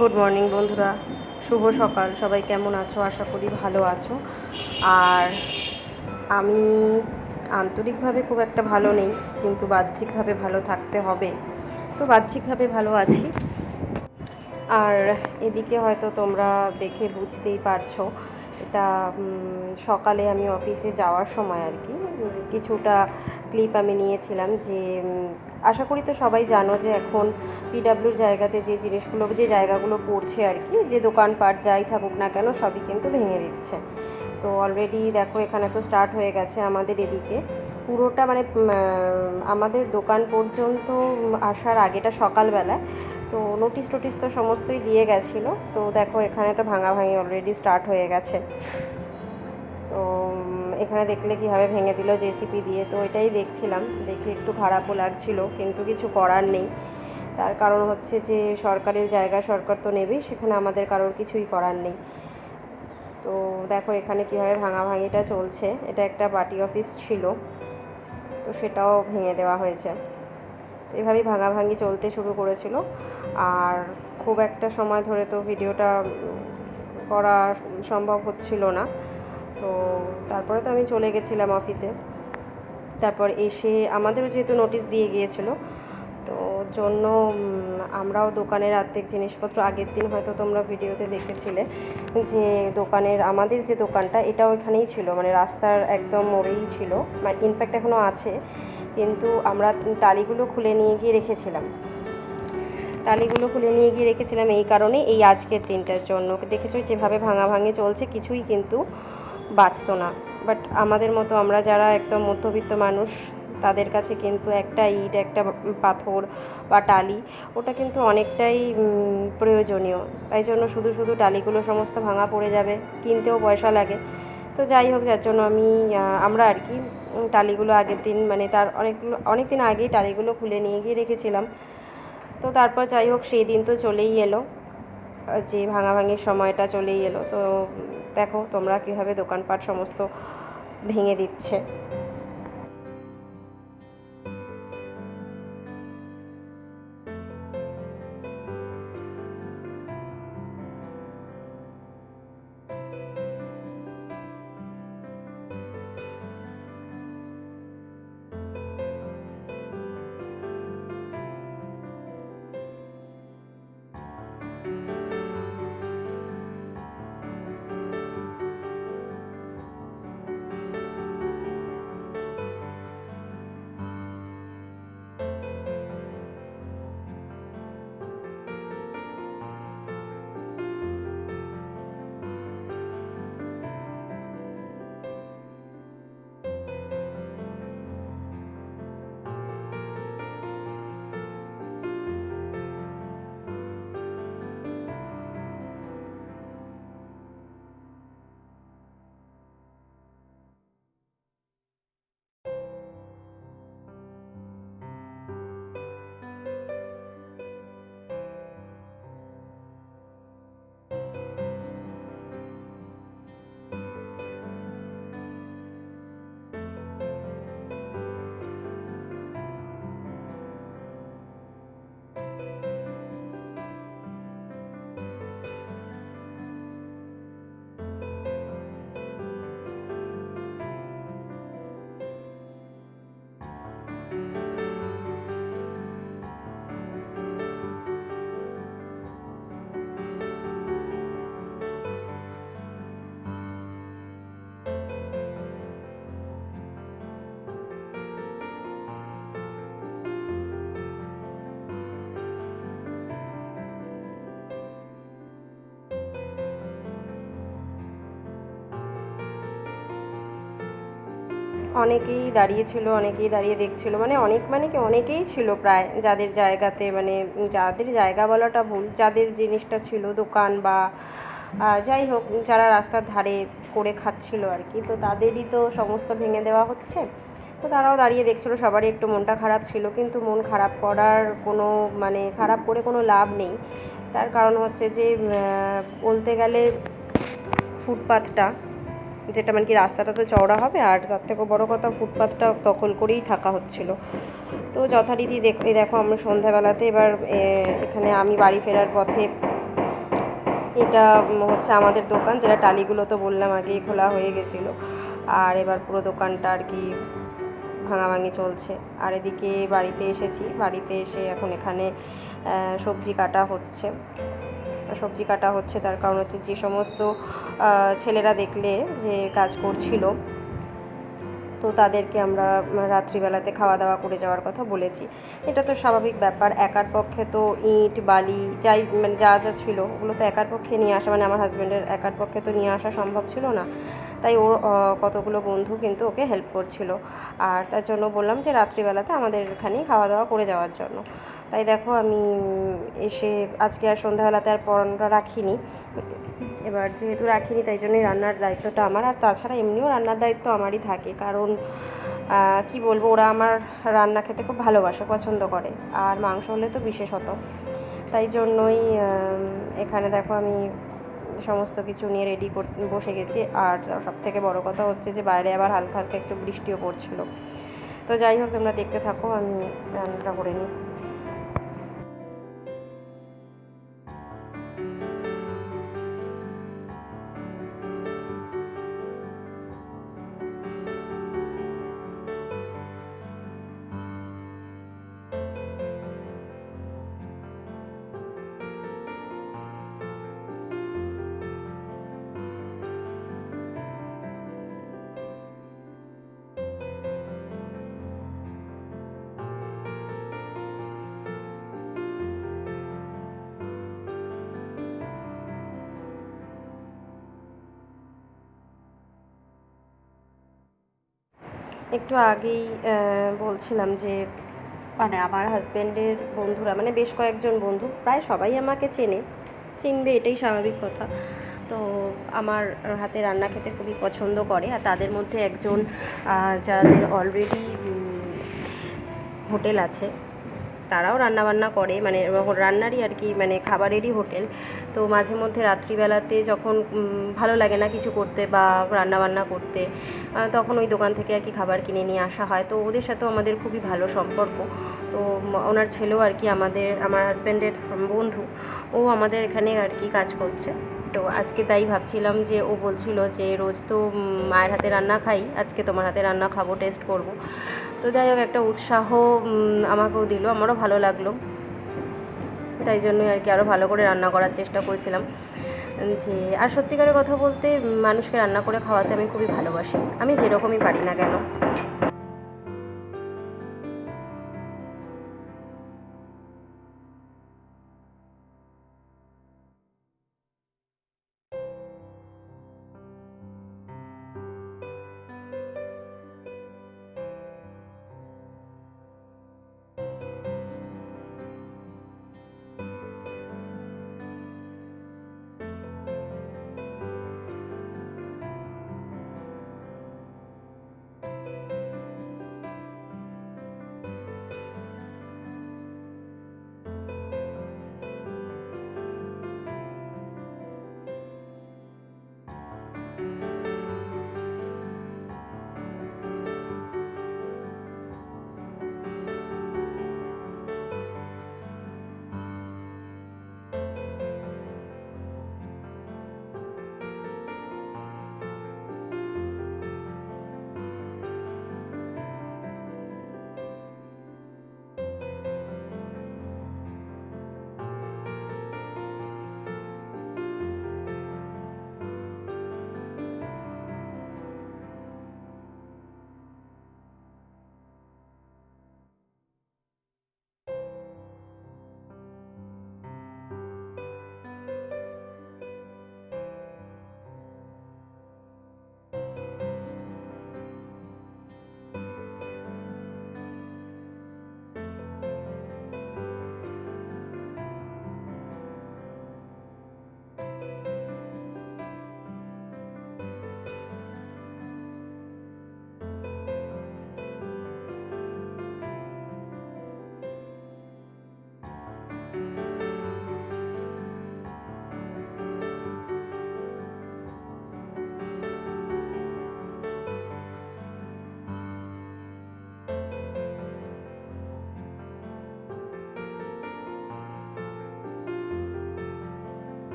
Good morning বন্ধুরা, শুভ সকাল। সবাই কেমন আছো? আশা করি ভালো আছো। আর আমি আন্তরিকভাবে খুব একটা ভালো নেই, কিন্তু বাহ্যিকভাবে ভালো থাকতে হবে, তো বাহ্যিকভাবে ভালো আছি। আর এদিকে হয়তো তোমরা দেখে বুঝতেই পারছো, এটা সকালে আমি অফিসে যাওয়ার সময় আর কি কিছুটা ক্লিপ আমি নিয়েছিলাম। যে আশা করি তো সবাই জানো যে এখন পিডাব্লিউর জায়গাতে যে জায়গাগুলো পড়ছে আর কি, যে দোকানপাট যাই থাকুক না কেন সবই কিন্তু ভেঙে দিচ্ছে। তো অলরেডি দেখো এখানে তো স্টার্ট হয়ে গেছে আমাদের এদিকে পুরোটা, মানে আমাদের দোকান পর্যন্ত আসার আগেটা সকালবেলায় তো নোটিশ টোটিস তো সমস্তই দিয়ে গেছিলো। তো দেখো এখানে তো ভাঙাভাঙি অলরেডি স্টার্ট হয়ে গেছে। তো এখানে দেখলে কীভাবে ভেঙে দিল জেসিপি দিয়ে, তো এটাই দেখছিলাম, দেখে একটু খারাপও লাগছিল, কিন্তু কিছু করার নেই। তার কারণ হচ্ছে যে সরকারের জায়গা সরকার তো নেবেই, সেখানে আমাদের কারোর কিছুই করার নেই। তো দেখো এখানে কীভাবে ভাঙাভাঙিটা চলছে। এটা একটা পার্টি অফিস ছিল, তো সেটাও ভেঙে দেওয়া হয়েছে। তো এভাবেই ভাঙাভাঙি চলতে শুরু করেছিল। আর খুব একটা সময় ধরে তো ভিডিওটা করা সম্ভব হচ্ছিল না। তো তারপরে তো আমি চলে গেছিলাম অফিসে। তারপর এসে আমাদেরও যেহেতু নোটিশ দিয়ে গিয়েছিলো, তো জন্য আমরাও দোকানের আর্ধেক জিনিসপত্র আগের দিন হয়তো তোমরা ভিডিওতে দেখেছিলে যে দোকানের আমাদের যে দোকানটা এটাও এখানেই ছিল, মানে রাস্তার একদম মোড়েই ছিল, মানে ইনফ্যাক্ট এখনও আছে, কিন্তু আমরা টালিগুলো খুলে নিয়ে গিয়ে রেখেছিলাম। এই কারণে, এই আজকের দিনটার জন্য। দেখেছো যেভাবে ভাঙাভাঙি চলছে, কিছুই কিন্তু বাঁচত না। বাট আমাদের মতো, আমরা যারা একদম মধ্যবিত্ত মানুষ, তাদের কাছে কিন্তু একটা ইট, একটা পাথর বা টালি, ওটা কিন্তু অনেকটাই প্রয়োজনীয়। তাই জন্য শুধু শুধু টালিগুলো সমস্ত ভাঙা পড়ে যাবে, কিনতেও পয়সা লাগে। তো যাই হোক, যার জন্য আমরা আর কি টালিগুলো আগের দিন, মানে তার অনেক দিন আগেই টালিগুলো খুলে নিয়ে গিয়ে রেখেছিলাম। তো তারপর যাই হোক, সেই দিন তো চলেই এলো, যে ভাঙাভাঙির সময়টা চলেই এলো। তো দেখো তোমরা কীভাবে দোকানপাট সমস্ত ভেঙে দিচ্ছে। অনেকেই দাঁড়িয়ে ছিল, অনেকেই দাঁড়িয়ে দেখছিল, মানে অনেকেই ছিল প্রায়, যাদের জায়গাতে, মানে যাদের জায়গা বলাটা ভুল, যাদের জিনিসটা ছিল দোকান বা যাই হোক, যারা রাস্তার ধারে করে খাচ্ছিল আর কি, তো তাদেরই তো সমস্ত ভেঙে দেওয়া হচ্ছে। তো তারাও দাঁড়িয়ে দেখছিল, সবারই একটু মনটা খারাপ ছিল, কিন্তু মন খারাপ করার কোনো, মানে খারাপ করে কোনো লাভ নেই। তার কারণ হচ্ছে যে বলতে গেলে ফুটপাথটা, যেটা মানে কি রাস্তাটা তো চওড়া হবে, আর তার থেকেও বড়ো কথা ফুটপাথটা দখল করেই থাকা হচ্ছিল। তো যথারীতি দেখো আমরা সন্ধ্যাবেলাতে এবার এখানে আমি বাড়ি ফেরার পথে এটা হচ্ছে আমাদের দোকান, যেটা টালিগুলো তো বললাম আগেই খোলা হয়ে গেছিলো, আর এবার পুরো দোকানটা আর কি ভাঙাভাঙি চলছে। আর এদিকে বাড়িতে এসেছি, বাড়িতে এসে এখন এখানে সবজি কাটা হচ্ছে। তার কারণ হচ্ছে যে সমস্ত ছেলেরা দেখলে যে কাজ করছিল, তো তাদেরকে আমরা রাত্রিবেলাতে খাওয়া দাওয়া করে যাওয়ার কথা বলেছি। এটা তো স্বাভাবিক ব্যাপার, একার পক্ষে তো ইট বালি যাই মানে যা যা ছিল ওগুলো তো একার পক্ষে নিয়ে আসা, মানে আমার হাজব্যান্ডের একার পক্ষে তো নিয়ে আসা সম্ভব ছিল না। তাই ওর কতগুলো বন্ধু কিন্তু ওকে হেল্প করছিল, আর তার জন্য বললাম যে রাত্রিবেলাতে আমাদের এখানেই খাওয়া দাওয়া করে যাওয়ার জন্য। তাই দেখো আমি এসে আজকে আর সন্ধ্যাবেলাতে আর পড়ানোটা রাখিনি, এবার যেহেতু রাখিনি তাই জন্যই রান্নার দায়িত্বটা আমার। আর তাছাড়া এমনিও রান্নার দায়িত্ব আমারই থাকে, কারণ কি বলবো, ওরা আমার রান্না খেতে খুব ভালোবাসে, পছন্দ করে, আর মাংস হলে তো বিশেষত। তাই জন্যই এখানে দেখো আমি সমস্ত কিছু নিয়ে রেডি করতে বসে গেছি। আর সবথেকে বড় কথা হচ্ছে যে বাইরে আবার হালকা হালকা একটু বৃষ্টিও পড়ছিল। তো যাই হোক, তোমরা দেখতে থাকো, আমি রান্নাটা করে নিই। একটু আগেই বলছিলাম যে মানে আমার হাজব্যান্ডের বন্ধুরা, মানে বেশ কয়েকজন বন্ধু, প্রায় সবাই আমাকে চিনবে, এটাই স্বাভাবিক কথা। তো আমার হাতে রান্না খেতে খুবই পছন্দ করে, আর তাদের মধ্যে একজন যাদের অলরেডি হোটেল আছে, তারাও রান্নাবান্না করে, মানে রান্নারই আর কি, মানে খাবারেরই হোটেল। তো মাঝে মধ্যে রাত্রিবেলাতে যখন ভালো লাগে না কিছু করতে বা রান্নাবান্না করতে, তখন ওই দোকান থেকে আর কি খাবার কিনে নিয়ে আসা হয়। তো ওদের সাথেও আমাদের খুবই ভালো সম্পর্ক। তো ওনার ছেলেও আর কি আমার হাজব্যান্ডের বন্ধু, ও আমাদের এখানে আর কি কাজ করছে। তো আজকে তাই ভাবছিলাম যে ও বলছিল যে রোজ তো মায়ের হাতে রান্না খাই, আজকে তোমার হাতে রান্না খাবো, টেস্ট করব। তো যাই হোক, একটা উৎসাহ আমাকেও দিল, আমারও ভালো লাগলো। তাই জন্যই আর কি আরও ভালো করে রান্না করার চেষ্টা করেছিলাম। যে আর সত্যিকারের কথা বলতে, মানুষকে রান্না করে খাওয়াতে আমি খুবই ভালোবাসি, আমি যেরকমই পারি না কেন।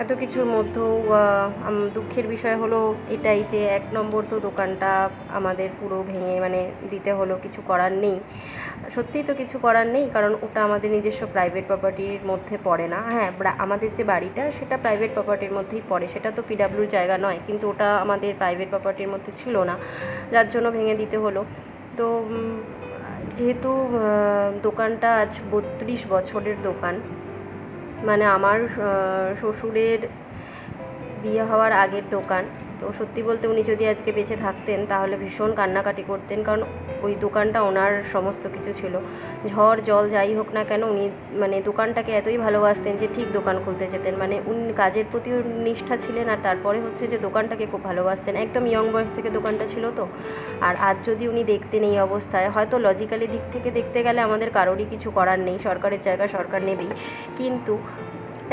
এত কিছুর মধ্যেও দুঃখের বিষয় হলো এটাই যে 1 নম্বর তো দোকানটা আমাদের পুরো ভেঙে মানে দিতে হলো, কিছু করার নেই। সত্যিই তো কিছু করার নেই, কারণ ওটা আমাদের নিজস্ব প্রাইভেট প্রপার্টির মধ্যে পড়ে না। হ্যাঁ, আমাদের যে বাড়িটা সেটা প্রাইভেট প্রপার্টির মধ্যেই পড়ে, সেটা তো পিডাব্লিউর জায়গা নয়, কিন্তু ওটা আমাদের প্রাইভেট প্রপার্টির মধ্যে ছিল না, যার জন্য ভেঙে দিতে হলো। তো যেহেতু দোকানটা আজ 32 বছরের দোকান, মানে আমার শ্বশুরের বিয়ে হওয়ার আগের দোকান। তো সত্যি বলতে উনি যদি আজকে বেঁচে থাকতেন তাহলে ভীষণ কান্নাকাটি করতেন, কারণ ওই দোকানটা ওনার সমস্ত কিছু ছিল। ঝড় জল যাই হোক না কেন উনি মানে দোকানটাকে এতই ভালোবাসতেন যে ঠিক দোকান খুলতে যেতেন, মানে উনি কাজের প্রতিও নিষ্ঠা ছিলেন, আর তারপরে হচ্ছে যে দোকানটাকে খুব ভালোবাসতেন। একদম ইয়ং বয়স থেকে দোকানটা ছিল তো। আর আজ যদি উনি দেখতেন এই অবস্থায়, হয়তো লজিক্যালি দিক থেকে দেখতে গেলে আমাদের কারোরই কিছু করার নেই, সরকারের জায়গা সরকার নেবেই, কিন্তু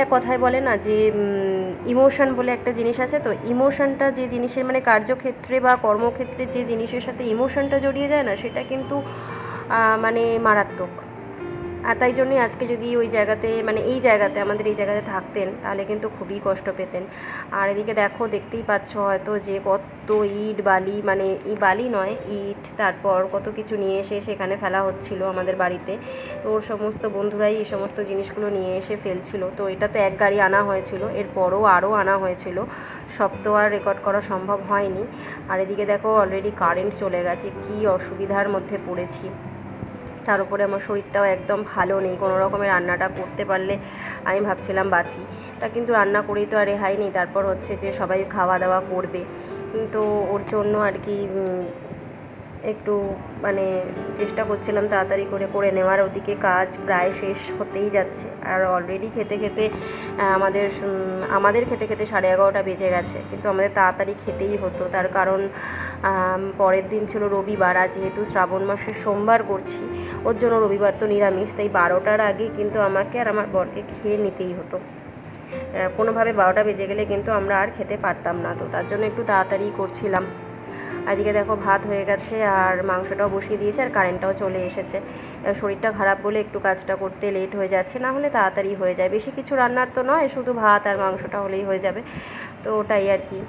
এক কথায় বলে না যে ইমোশন বলে একটা জিনিস আছে, তো ইমোশনটা যে জিনিসের মানে কার্যক্ষেত্রে বা কর্মক্ষেত্রে যে জিনিসের সাথে ইমোশনটা জড়িয়ে যায় না, সেটা কিন্তু মানে মারাত্মক। আর তাই জন্যই আজকে যদি ওই জায়গাতে মানে এই জায়গাতে আমাদের এই জায়গাতে থাকতেন তাহলে কিন্তু খুবই কষ্ট পেতেন। আর এদিকে দেখো, দেখতেই পাচ্ছ হয়তো যে কত ইট বালি, মানে এই বালি নয় ইট, তারপর কত কিছু নিয়ে এসে সেখানে ফেলা হচ্ছিল আমাদের বাড়িতে। তো ওর সমস্ত বন্ধুরাই এই সমস্ত জিনিসগুলো নিয়ে এসে ফেলছিল। তো এটা তো এক গাড়ি আনা হয়েছিল, এরপরও আরও আনা হয়েছিল, সব তো আর রেকর্ড করা সম্ভব হয়নি। আর এদিকে দেখো অলরেডি কারেন্ট চলে গেছে, কী অসুবিধার মধ্যে পড়েছি। তার উপরে আমার শরীরটাও একদম ভালো নেই, কোনো রকমের রান্নাটা করতে পারলে আমি ভাবছিলাম বাঁচি, তা কিন্তু রান্না করেই তো আর রেহাই নেই। তারপর হচ্ছে যে সবাই খাওয়া দাওয়া করবে, তো ওর জন্য আর কি একটু মানে চেষ্টা করছিলাম তাড়াতাড়ি করে করে নেওয়ার। ওদিকে কাজ প্রায় শেষ হতেই যাচ্ছে, আর অলরেডি খেতে খেতে আমাদের খেতে খেতে 11:30 বেজে গেছে, কিন্তু আমাদের তাড়াতাড়ি খেতেই হতো। তার কারণ পরের দিন ছিল রবিবার, আর যেহেতু শ্রাবণ মাসের সোমবার করছি, ওর জন্য রবিবার তো নিরামিষ, তাই 12টার আগে কিন্তু আমাকে আর আমার বরকে খেয়ে নিতেই হতো। কোনোভাবে 12টা বেজে গেলে কিন্তু আমরা আর খেতে পারতাম না, তো তার জন্য একটু তাড়াতাড়ি করছিলাম। এদিকে দেখো ভাত হয়ে গেছে, আর মাংসটাও বসিয়ে দিয়েছে, আর কারেন্টটাও চলে এসেছে। শরীরটা খারাপ বলে একটু কাজটা করতে লেট হয়ে যাচ্ছে, না হলে তাড়াতাড়ি হয়ে যায়। বেশি কিছু রান্নার তো নয়, শুধু ভাত আর মাংসটা হলেই হয়ে যাবে, তো ওটাই আর কি।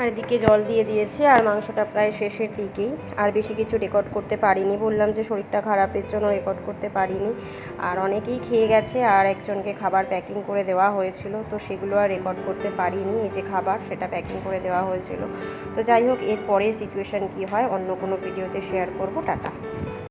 আর এদিকে জল দিয়ে দিয়েছি, আর মাংসটা প্রায় শেষের দিকেই। আর বেশি কিছু রেকর্ড করতে পারিনি, বললাম যে শরীরটা খারাপের জন্য রেকর্ড করতে পারিনি। আর অনেকেই খেয়ে গেছে, আর একজনকে খাবার প্যাকিং করে দেওয়া হয়েছিল, তো সেগুলো আর রেকর্ড করতে পারিনি। এই যে খাবার, সেটা প্যাকিং করে দেওয়া হয়েছিল। তো যাই হোক, এর পরের সিচুয়েশান কী হয় অন্য কোনো ভিডিওতে শেয়ার করব। টাটা।